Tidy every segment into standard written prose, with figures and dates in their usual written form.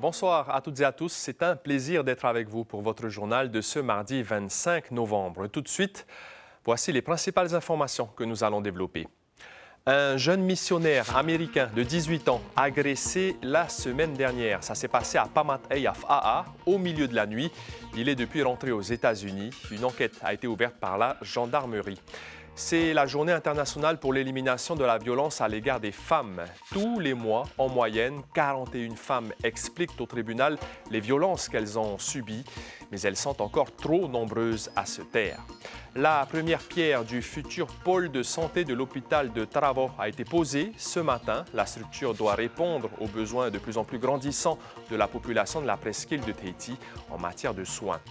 Bonsoir à toutes et à tous. C'est un plaisir d'être avec vous pour votre journal de ce mardi 25 novembre. Tout de suite, voici les principales informations que nous allons développer. Un jeune missionnaire américain de 18 ans agressé la semaine dernière. Ça s'est passé à Pamat-Eyaf-Aa, au milieu de la nuit. Il est depuis rentré aux États-Unis. Une enquête a été ouverte par la gendarmerie. C'est la journée internationale pour l'élimination de la violence à l'égard des femmes. Tous les mois, en moyenne, 41 femmes expliquent au tribunal les violences qu'elles ont subies, mais elles sont encore trop nombreuses à se taire. La première pierre du futur pôle de santé de l'hôpital de Travo a été posée ce matin. La structure doit répondre aux besoins de plus en plus grandissants de la population de la presqu'île de Tahiti en matière de soins.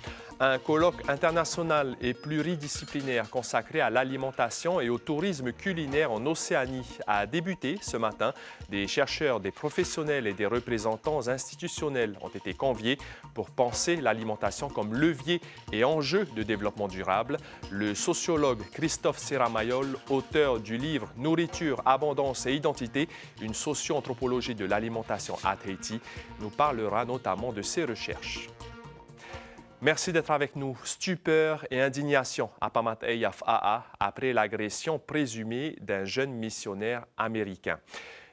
Un colloque international et pluridisciplinaire consacré à l'alimentation et au tourisme culinaire en Océanie a débuté ce matin. Des chercheurs, des professionnels et des représentants institutionnels ont été conviés pour penser l'alimentation comme levier et enjeu de développement durable. Le sociologue Christophe Serramayol, auteur du livre « Nourriture, abondance et identité, une socio-anthropologie de l'alimentation à Tahiti », nous parlera notamment de ses recherches. Merci d'être avec nous. Stupeur et indignation à Pamat-Eyaf-Aa après l'agression présumée d'un jeune missionnaire américain.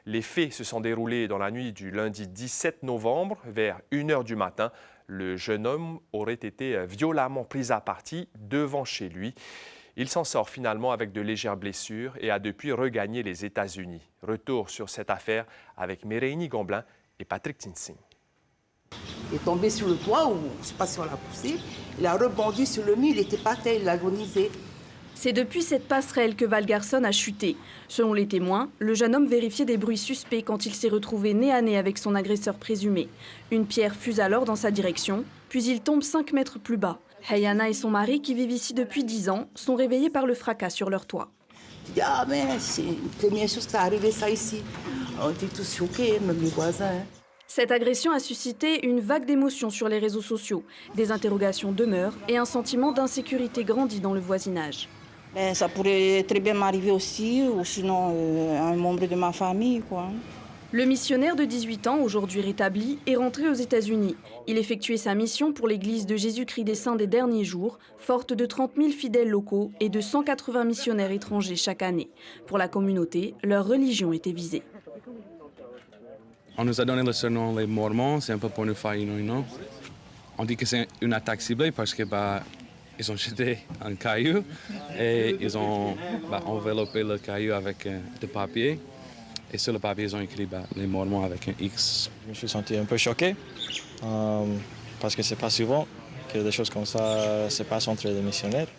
Les faits se sont déroulés dans la nuit du lundi 17 novembre, vers 1 h du matin. Le jeune homme aurait été violemment pris à partie devant chez lui. Il s'en sort finalement avec de légères blessures et a depuis regagné les États-Unis. Retour sur cette affaire avec Mérénie Gomblin et Patrick Tinsing. Il est tombé sur le toit, ou je ne sais pas si on l'a poussé. Il a rebondi sur le mur, il était par terre, il agonisait. C'est depuis cette passerelle que Val Garson a chuté. Selon les témoins, le jeune homme vérifiait des bruits suspects quand il s'est retrouvé nez à nez avec son agresseur présumé. Une pierre fuse alors dans sa direction, puis il tombe 5 mètres plus bas. Hayana et son mari, qui vivent ici depuis 10 ans, sont réveillés par le fracas sur leur toit. Ah mais c'est une première chose qui est arrivé ça ici. On était tous choqués, même les voisins. Cette agression a suscité une vague d'émotions sur les réseaux sociaux. Des interrogations demeurent et un sentiment d'insécurité grandit dans le voisinage. Ça pourrait très bien m'arriver aussi, ou sinon un membre de ma famille, quoi. Le missionnaire de 18 ans, aujourd'hui rétabli, est rentré aux États-Unis. Il effectuait sa mission pour l'église de Jésus-Christ des Saints des Derniers Jours, forte de 30 000 fidèles locaux et de 180 missionnaires étrangers chaque année. Pour la communauté, leur religion était visée. On nous a donné le surnom les Mormons, c'est un peu pour nous faire, On dit que c'est une attaque ciblée parce que ils ont jeté un caillou et ils ont enveloppé le caillou avec du papier. Et sur le papier, ils ont écrit les Mormons avec un X. Je me suis senti un peu choqué parce que c'est pas souvent que des choses comme ça se passent entre des missionnaires.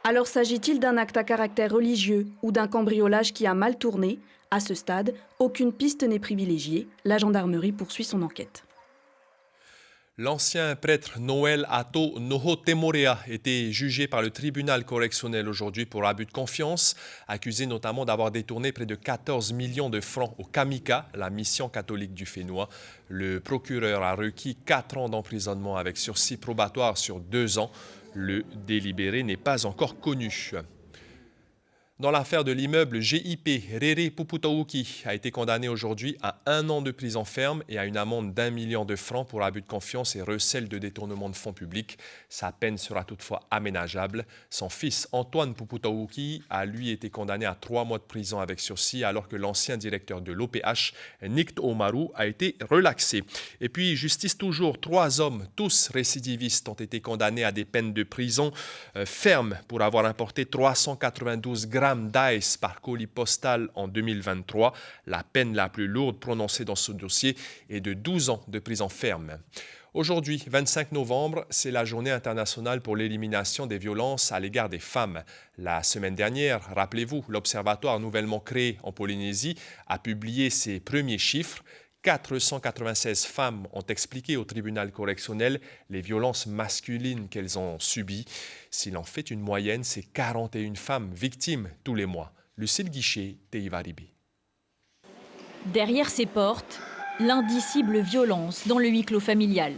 Alors s'agit-il d'un acte à caractère religieux ou d'un cambriolage qui a mal tourné? À ce stade, aucune piste n'est privilégiée. La gendarmerie poursuit son enquête. L'ancien prêtre Noel Ato Nohotemorea était jugé par le tribunal correctionnel aujourd'hui pour abus de confiance, accusé notamment d'avoir détourné près de 14 millions de francs au Kamika, la mission catholique du Fénois. Le procureur a requis 4 ans d'emprisonnement avec sursis probatoire sur 2 ans. Le délibéré n'est pas encore connu. Dans l'affaire de l'immeuble GIP, Rere Puputauki a été condamné aujourd'hui à 1 an de prison ferme et à une amende d'1 million de francs pour abus de confiance et recel de détournement de fonds publics. Sa peine sera toutefois aménageable. Son fils Antoine Puputauki a lui été condamné à 3 mois de prison avec sursis alors que l'ancien directeur de l'OPH, Nikt Omaru, a été relaxé. Et puis, justice toujours, 3 hommes, tous récidivistes, ont été condamnés à des peines de prison ferme pour avoir importé 392 grammes d'ice par colis postal en 2023. La peine la plus lourde prononcée dans ce dossier est de 12 ans de prison ferme. Aujourd'hui, 25 novembre, c'est la journée internationale pour l'élimination des violences à l'égard des femmes. La semaine dernière, rappelez-vous, l'Observatoire nouvellement créé en Polynésie a publié ses premiers chiffres. 496 femmes ont expliqué au tribunal correctionnel les violences masculines qu'elles ont subies. S'il en fait une moyenne, c'est 41 femmes victimes tous les mois. Lucille Guichet, Teivaribé. Derrière ces portes, l'indicible violence dans le huis clos familial.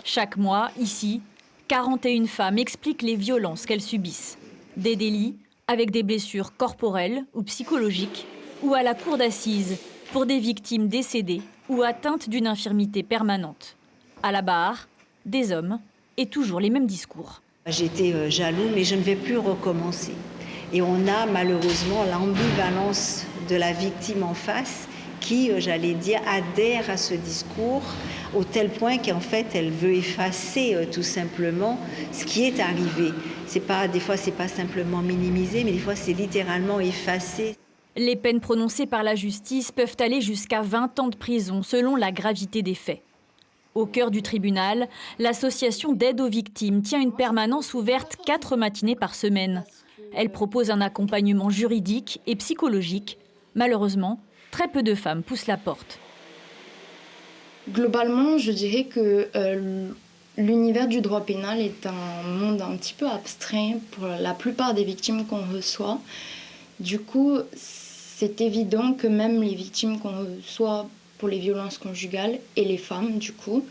Chaque mois, ici, 41 femmes expliquent les violences qu'elles subissent. Des délits avec des blessures corporelles ou psychologiques, ou à la cour d'assises pour des victimes décédées ou atteintes d'une infirmité permanente. À la barre, des hommes et toujours les mêmes discours. J'étais jaloux, mais je ne vais plus recommencer. Et on a malheureusement l'ambivalence de la victime en face qui, j'allais dire, adhère à ce discours au tel point qu'en fait, elle veut effacer tout simplement ce qui est arrivé. Des fois, c'est pas simplement minimiser, mais des fois, c'est littéralement effacer. Les peines prononcées par la justice peuvent aller jusqu'à 20 ans de prison selon la gravité des faits. Au cœur du tribunal, l'association d'aide aux victimes tient une permanence ouverte 4 matinées par semaine. Elle propose un accompagnement juridique et psychologique. Malheureusement, très peu de femmes poussent la porte. Globalement, je dirais que l'univers du droit pénal est un monde un petit peu abstrait pour la plupart des victimes qu'on reçoit. Du coup, c'est évident que même les victimes qu'on reçoit pour les violences conjugales et les femmes, du coup,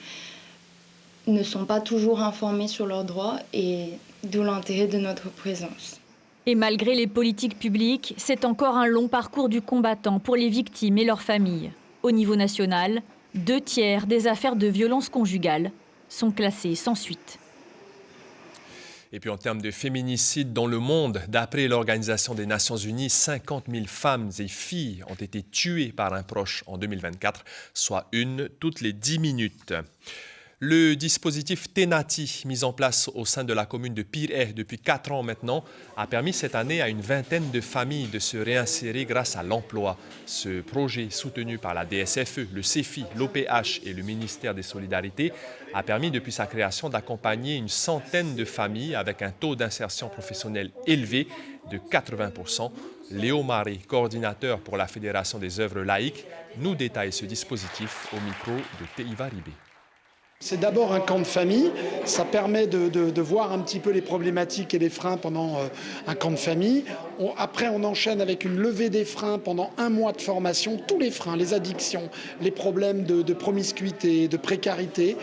ne sont pas toujours informées sur leurs droits et d'où l'intérêt de notre présence. Et malgré les politiques publiques, c'est encore un long parcours du combattant pour les victimes et leurs familles. Au niveau national, 2/3 des affaires de violences conjugales sont classées sans suite. Et puis en termes de féminicide dans le monde, d'après l'Organisation des Nations Unies, 50 000 femmes et filles ont été tuées par un proche en 2024, soit une toutes les 10 minutes. Le dispositif Tenati, mis en place au sein de la commune de Pirée depuis 4 ans maintenant, a permis cette année à une vingtaine de familles de se réinsérer grâce à l'emploi. Ce projet, soutenu par la DSFE, le CEFI, l'OPH et le ministère des Solidarités, a permis depuis sa création d'accompagner une centaine de familles avec un taux d'insertion professionnelle élevé de 80%. Léo Maré, coordinateur pour la Fédération des œuvres laïques, nous détaille ce dispositif au micro de Teiva Ribé. C'est d'abord un camp de famille, ça permet de voir un petit peu les problématiques et les freins pendant un camp de famille. Après, on enchaîne avec une levée des freins pendant 1 mois de formation, tous les freins, les addictions, les problèmes de promiscuité, de précarité.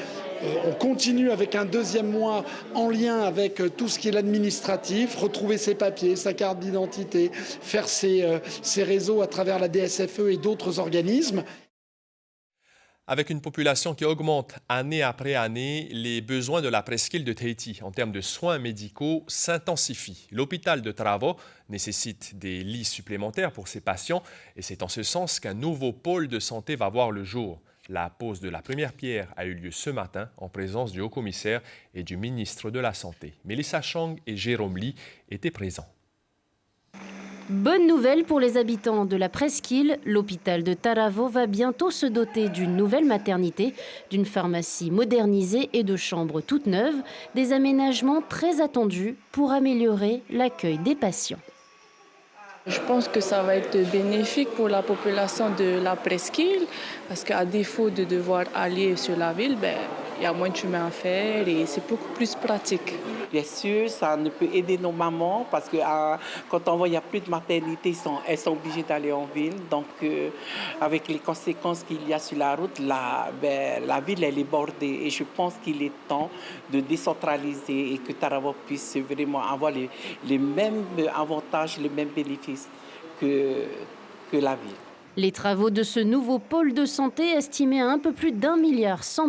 On continue avec un 2e mois en lien avec tout ce qui est l'administratif, retrouver ses papiers, sa carte d'identité, faire ses réseaux à travers la DSFE et d'autres organismes. Avec une population qui augmente année après année, les besoins de la presqu'île de Tahiti en termes de soins médicaux s'intensifient. L'hôpital de Taravo nécessite des lits supplémentaires pour ses patients et c'est en ce sens qu'un nouveau pôle de santé va voir le jour. La pose de la première pierre a eu lieu ce matin en présence du haut-commissaire et du ministre de la Santé. Mélissa Chang et Jérôme Lee étaient présents. Bonne nouvelle pour les habitants de la presqu'île, l'hôpital de Taravo va bientôt se doter d'une nouvelle maternité, d'une pharmacie modernisée et de chambres toutes neuves, des aménagements très attendus pour améliorer l'accueil des patients. Je pense que ça va être bénéfique pour la population de la presqu'île parce qu'à défaut de devoir aller sur la ville, il y a moins de chemin à faire et c'est beaucoup plus pratique. Bien sûr, ça ne peut aider nos mamans parce que quand on voit qu'il n'y a plus de maternité, elles sont obligées d'aller en ville. Donc, avec les conséquences qu'il y a sur la route, la ville elle est bordée. Et je pense qu'il est temps de décentraliser et que Taravo puisse vraiment avoir les mêmes avantages, les mêmes bénéfices que la ville. Les travaux de ce nouveau pôle de santé, estimé à un peu plus d'1,1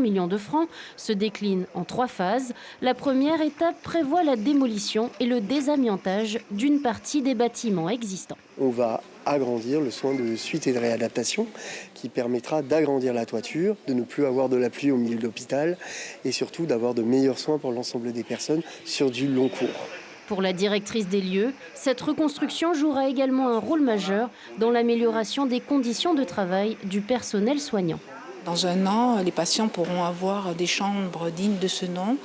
milliard de francs, se déclinent en 3 phases. La première étape prévoit la démolition et le désamiantage d'une partie des bâtiments existants. On va agrandir le soin de suite et de réadaptation qui permettra d'agrandir la toiture, de ne plus avoir de la pluie au milieu de l'hôpital et surtout d'avoir de meilleurs soins pour l'ensemble des personnes sur du long cours. Pour la directrice des lieux, cette reconstruction jouera également un rôle majeur dans l'amélioration des conditions de travail du personnel soignant. Dans 1 an, les patients pourront avoir des chambres dignes de ce nom,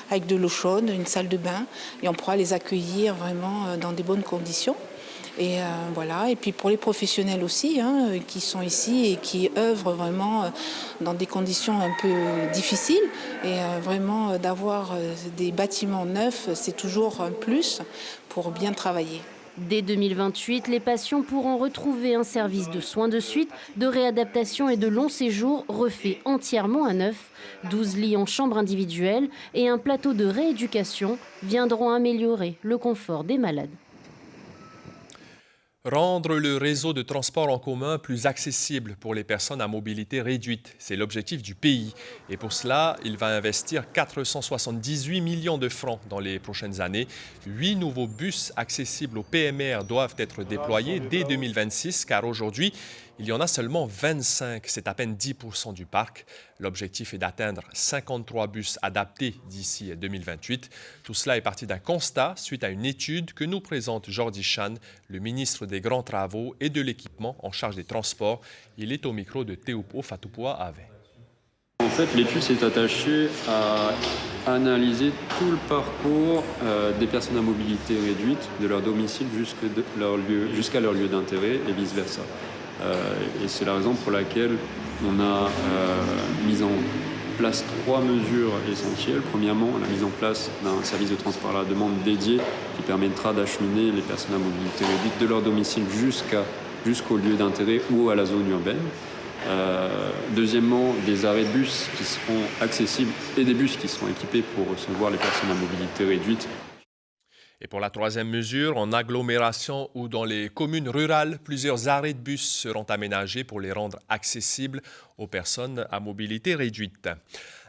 avec de l'eau chaude, une salle de bain, et on pourra les accueillir vraiment dans des bonnes conditions. Et voilà. Et puis pour les professionnels aussi, qui sont ici et qui œuvrent vraiment dans des conditions un peu difficiles. Et vraiment d'avoir des bâtiments neufs, c'est toujours un plus pour bien travailler. Dès 2028, les patients pourront retrouver un service de soins de suite, de réadaptation et de long séjour refait entièrement à neuf. 12 lits en chambre individuelle et un plateau de rééducation viendront améliorer le confort des malades. Rendre le réseau de transport en commun plus accessible pour les personnes à mobilité réduite, c'est l'objectif du pays. Et pour cela, il va investir 478 millions de francs dans les prochaines années. 8 nouveaux bus accessibles aux PMR doivent être déployés dès 2026, car aujourd'hui, il y en a seulement 25, c'est à peine 10% du parc. L'objectif est d'atteindre 53 bus adaptés d'ici 2028. Tout cela est parti d'un constat suite à une étude que nous présente Jordi Chan, le ministre des Grands Travaux et de l'Équipement en charge des transports. Il est au micro de Teupo Fatupua Ave. En fait, l'étude s'est attachée à analyser tout le parcours des personnes à mobilité réduite de leur domicile jusqu'à leur lieu d'intérêt et vice-versa. Et c'est la raison pour laquelle on a mis en place 3 mesures essentielles. Premièrement, la mise en place d'un service de transport à la demande dédié qui permettra d'acheminer les personnes à mobilité réduite de leur domicile jusqu'au lieu d'intérêt ou à la zone urbaine. Deuxièmement, des arrêts de bus qui seront accessibles et des bus qui seront équipés pour recevoir les personnes à mobilité réduite. Et pour la troisième mesure, en agglomération ou dans les communes rurales, plusieurs arrêts de bus seront aménagés pour les rendre accessibles aux personnes à mobilité réduite.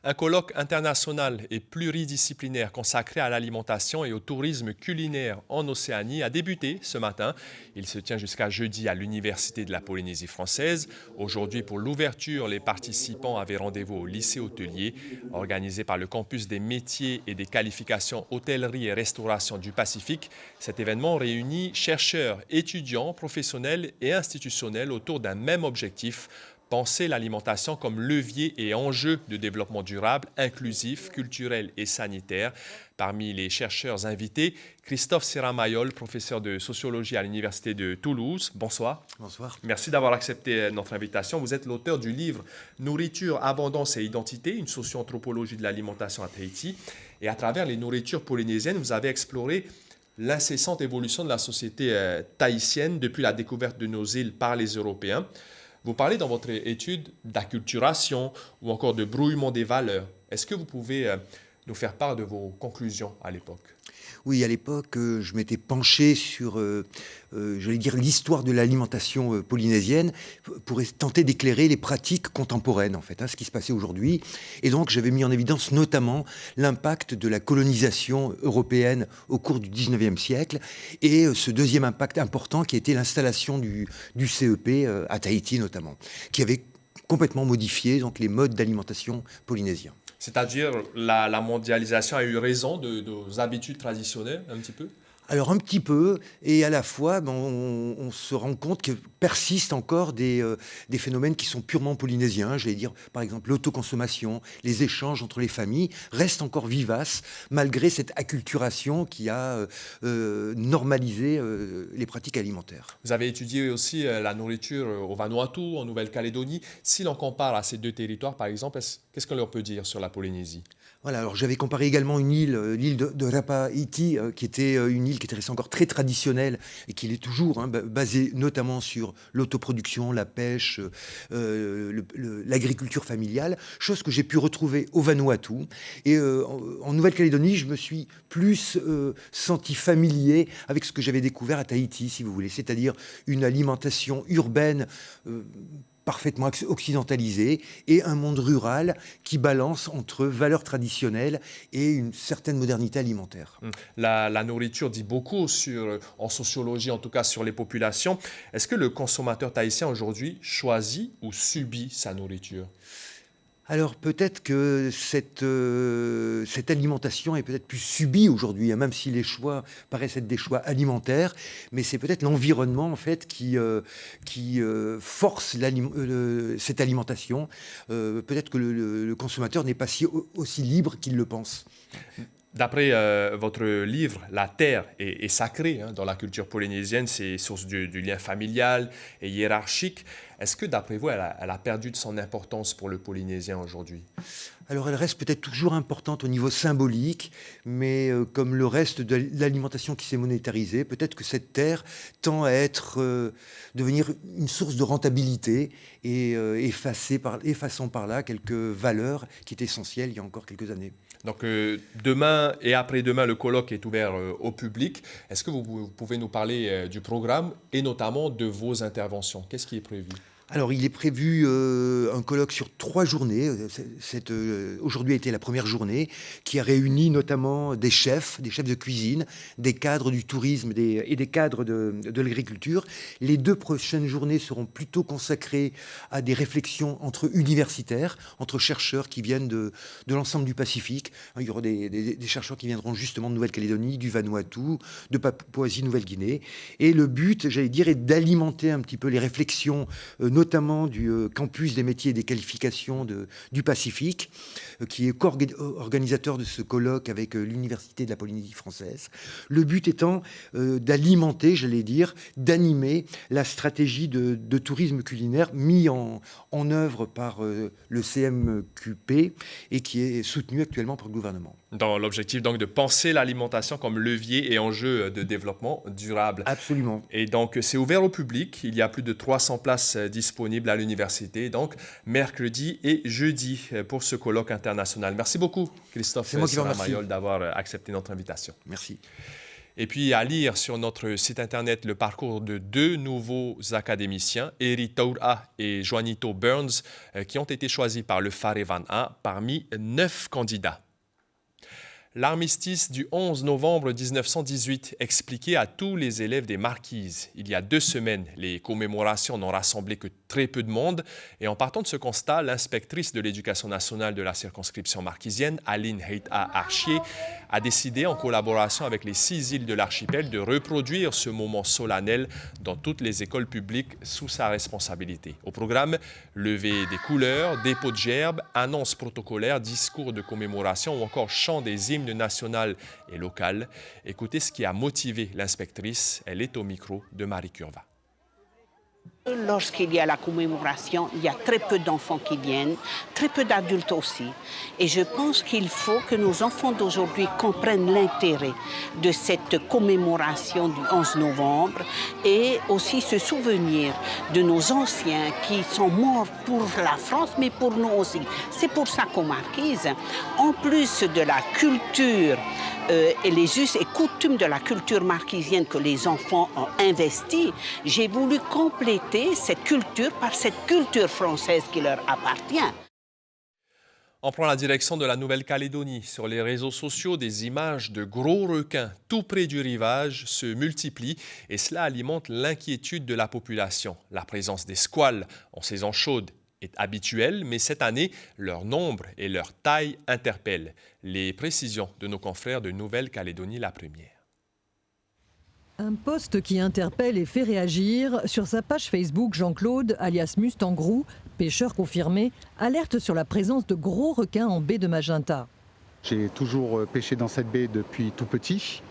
Un colloque international et pluridisciplinaire consacré à l'alimentation et au tourisme culinaire en Océanie a débuté ce matin. Il se tient jusqu'à jeudi à l'Université de la Polynésie française. Aujourd'hui, pour l'ouverture, les participants avaient rendez-vous au lycée hôtelier, organisé par le campus des métiers et des qualifications hôtellerie et restauration du Pacifique. Cet événement réunit chercheurs, étudiants, professionnels et institutionnels autour d'un même objectif: penser l'alimentation comme levier et enjeu de développement durable, inclusif, culturel et sanitaire. Parmi les chercheurs invités, Christophe Serramayol, professeur de sociologie à l'Université de Toulouse. Bonsoir. Bonsoir. Merci d'avoir accepté notre invitation. Vous êtes l'auteur du livre « Nourriture, abondance et identité, une socio-anthropologie de l'alimentation à Tahiti ». Et à travers les nourritures polynésiennes, vous avez exploré l'incessante évolution de la société tahitienne depuis la découverte de nos îles par les Européens. Vous parlez dans votre étude d'acculturation ou encore de brouillement des valeurs. Est-ce que vous pouvez nous faire part de vos conclusions à l'époque? Oui, à l'époque, je m'étais penché sur, j'allais dire, l'histoire de l'alimentation polynésienne pour tenter d'éclairer les pratiques contemporaines, en fait, ce qui se passait aujourd'hui. Et donc, j'avais mis en évidence notamment l'impact de la colonisation européenne au cours du 19e siècle et ce deuxième impact important qui était l'installation du CEP à Tahiti notamment, qui avait complètement modifié donc, les modes d'alimentation polynésiens. C'est-à-dire, la mondialisation a eu raison de nos habitudes traditionnelles, un petit peu? Alors un petit peu, et à la fois, on se rend compte que persistent encore des phénomènes qui sont purement polynésiens. J'allais dire, par exemple, l'autoconsommation, les échanges entre les familles restent encore vivaces, malgré cette acculturation qui a normalisé les pratiques alimentaires. Vous avez étudié aussi la nourriture au Vanuatu, en Nouvelle-Calédonie. Si l'on compare à ces deux territoires, par exemple, qu'est-ce qu'on leur peut dire sur la Polynésie? Voilà, alors j'avais comparé également l'île de Rapa Iti, qui était une île qui était restée encore très traditionnelle et qui l'est toujours, basée notamment sur l'autoproduction, la pêche, l'agriculture familiale, chose que j'ai pu retrouver au Vanuatu. Et en Nouvelle-Calédonie, je me suis plus senti familier avec ce que j'avais découvert à Tahiti, si vous voulez, c'est-à-dire une alimentation urbaine parfaitement occidentalisé et un monde rural qui balance entre valeurs traditionnelles et une certaine modernité alimentaire. La nourriture dit beaucoup en sociologie, en tout cas sur les populations. Est-ce que le consommateur tahitien aujourd'hui choisit ou subit sa nourriture? Alors peut-être que cette alimentation est peut-être plus subie aujourd'hui, même si les choix paraissent être des choix alimentaires, mais c'est peut-être l'environnement en fait qui force cette alimentation. Peut-être que le consommateur n'est pas aussi libre qu'il le pense. D'après votre livre, la terre est sacrée dans la culture polynésienne, c'est source du lien familial et hiérarchique. Est-ce que, d'après vous, elle a perdu de son importance pour le Polynésien aujourd'hui? Alors elle reste peut-être toujours importante au niveau symbolique, mais comme le reste de l'alimentation qui s'est monétarisée, peut-être que cette terre tend à devenir une source de rentabilité et effaçant par là quelques valeurs qui étaient essentielles il y a encore quelques années. Donc demain et après-demain, le colloque est ouvert au public. Est-ce que vous pouvez nous parler du programme et notamment de vos interventions? Qu'est-ce qui est prévu? Alors, il est prévu un colloque sur 3 journées. Aujourd'hui a été la première journée qui a réuni notamment des chefs de cuisine, des cadres du tourisme et des cadres de l'agriculture. Les 2 prochaines journées seront plutôt consacrées à des réflexions entre universitaires, entre chercheurs qui viennent de l'ensemble du Pacifique. Il y aura des chercheurs qui viendront justement de Nouvelle-Calédonie, du Vanuatu, de Papouasie-Nouvelle-Guinée. Et le but, j'allais dire, est d'alimenter un petit peu les réflexions, notamment du campus des métiers et des qualifications du Pacifique, qui est co-organisateur de ce colloque avec l'Université de la Polynésie française. Le but étant d'alimenter, j'allais dire, d'animer la stratégie de tourisme culinaire mis en œuvre par le CMQP et qui est soutenu actuellement par le gouvernement. Dans l'objectif donc de penser l'alimentation comme levier et enjeu de développement durable. Absolument. Et donc c'est ouvert au public. Il y a plus de 300 places disponibles à l'université, donc mercredi et jeudi pour ce colloque international. Merci beaucoup Christophe Serra-Mayol d'avoir accepté notre invitation. Merci. Et puis à lire sur notre site internet le parcours de 2 nouveaux académiciens, Eri Taura et Juanito Burns, qui ont été choisis par le Farevana parmi 9 candidats. L'armistice du 11 novembre 1918 expliqué à tous les élèves des Marquises. Il y a 2 semaines, les commémorations n'ont rassemblé que très peu de monde. Et en partant de ce constat, l'inspectrice de l'Éducation nationale de la circonscription marquisienne, Aline Heita Archier, a décidé, en collaboration avec les 6 îles de l'archipel, de reproduire ce moment solennel dans toutes les écoles publiques sous sa responsabilité. Au programme, levée des couleurs, dépôt de gerbes, annonces protocolaires, discours de commémoration ou encore chant des hymnes national et local. Écoutez ce qui a motivé l'inspectrice. Elle est au micro de Marie Curva. Lorsqu'il y a la commémoration, il y a très peu d'enfants qui viennent, très peu d'adultes aussi. Et je pense qu'il faut que nos enfants d'aujourd'hui comprennent l'intérêt de cette commémoration du 11 novembre et aussi se souvenir de nos anciens qui sont morts pour la France, mais pour nous aussi. C'est pour ça qu'aux Marquises, en plus de la culture et les us et coutumes de la culture marquisienne que les enfants ont investi, j'ai voulu compléter cette culture par cette culture française qui leur appartient. On prend la direction de la Nouvelle-Calédonie. Sur les réseaux sociaux, des images de gros requins tout près du rivage se multiplient et cela alimente l'inquiétude de la population. La présence des squales en saison chaude est habituelle, mais cette année, leur nombre et leur taille interpellent. Les précisions de nos confrères de Nouvelle-Calédonie, la première. Un post qui interpelle et fait réagir. Sur sa page Facebook, Jean-Claude, alias Mustangrou, pêcheur confirmé, alerte sur la présence de gros requins en baie de Magenta. J'ai toujours pêché dans cette baie depuis tout petit.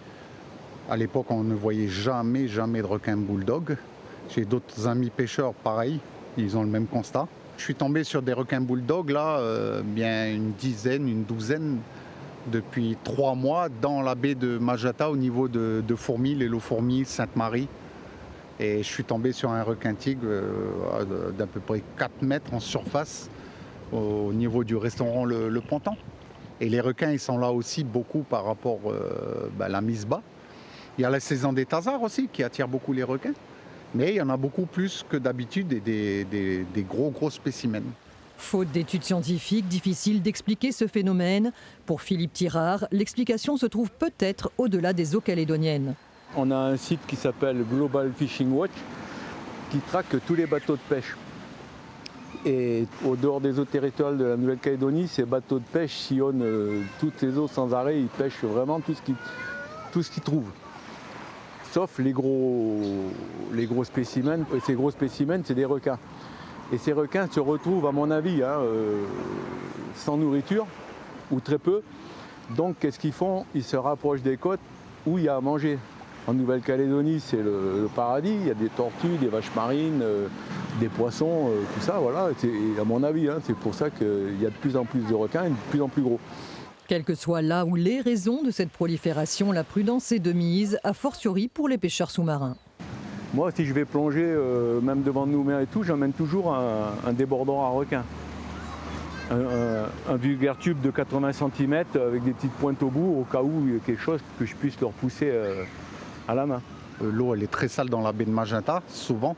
À l'époque, on ne voyait jamais de requins bulldog. J'ai d'autres amis pêcheurs pareils, ils ont le même constat. Je suis tombé sur des requins bulldog, là, bien une dizaine, une douzaine, depuis 3 mois, dans la baie de Magenta, au niveau de Fourmi, l'îlot Fourmi, Sainte-Marie. Et je suis tombé sur un requin tigre d'à peu près 4 mètres en surface, au niveau du restaurant Le Ponton. Et les requins, ils sont là aussi beaucoup par rapport à la mise bas. Il y a la saison des thasards aussi, qui attire beaucoup les requins. Mais il y en a beaucoup plus que d'habitude et des gros spécimens. Faute d'études scientifiques, difficile d'expliquer ce phénomène. Pour Philippe Tirard, l'explication se trouve peut-être au-delà des eaux calédoniennes. On a un site qui s'appelle Global Fishing Watch qui traque tous les bateaux de pêche. Et au dehors des eaux territoriales de la Nouvelle-Calédonie, ces bateaux de pêche sillonnent toutes les eaux sans arrêt. Ils pêchent vraiment tout ce qu'ils trouvent. Sauf les gros spécimens. Et ces gros spécimens, c'est des requins. Et ces requins se retrouvent, à mon avis, sans nourriture, ou très peu. Donc, qu'est-ce qu'ils font? Ils se rapprochent des côtes où il y a à manger. En Nouvelle-Calédonie, c'est le paradis. Il y a des tortues, des vaches marines, des poissons, tout ça. Voilà. Et à mon avis, c'est pour ça qu'il y a de plus en plus de requins et de plus en plus gros. Quelles que soient là où les raisons de cette prolifération, la prudence est de mise, a fortiori pour les pêcheurs sous-marins. Moi, si je vais plonger, même devant Nouméa et tout, j'emmène toujours un débordant à requins. un vulgaire tube de 80 cm avec des petites pointes au bout, au cas où il y a quelque chose que je puisse leur pousser à la main. L'eau, elle est très sale dans la baie de Magenta, souvent.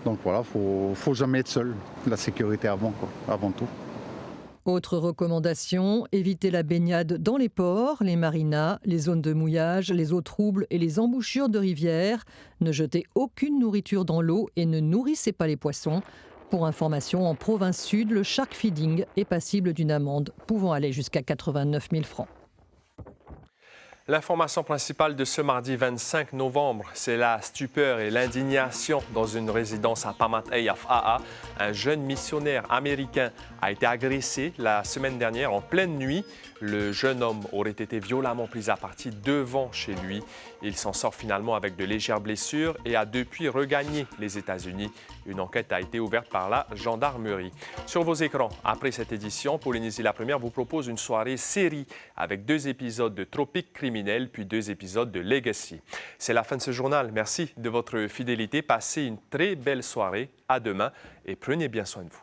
Donc voilà, faut jamais être seul. La sécurité avant tout. Autre recommandation, éviter la baignade dans les ports, les marinas, les zones de mouillage, les eaux troubles et les embouchures de rivières. Ne jetez aucune nourriture dans l'eau et ne nourrissez pas les poissons. Pour information, en province sud, le shark feeding est passible d'une amende pouvant aller jusqu'à 89 000 francs. L'information principale de ce mardi 25 novembre, c'est la stupeur et l'indignation dans une résidence à Pamatay, Afaa. Un jeune missionnaire américain a été agressé la semaine dernière en pleine nuit. Le jeune homme aurait été violemment pris à partie devant chez lui. Il s'en sort finalement avec de légères blessures et a depuis regagné les États-Unis. Une enquête a été ouverte par la gendarmerie. Sur vos écrans, après cette édition, Polynésie la Première vous propose une soirée série avec 2 épisodes de Tropique criminel puis 2 épisodes de Legacy. C'est la fin de ce journal. Merci de votre fidélité. Passez une très belle soirée. À demain et prenez bien soin de vous.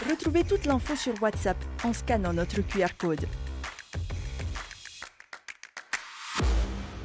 Retrouvez toute l'info sur WhatsApp en scannant notre QR code.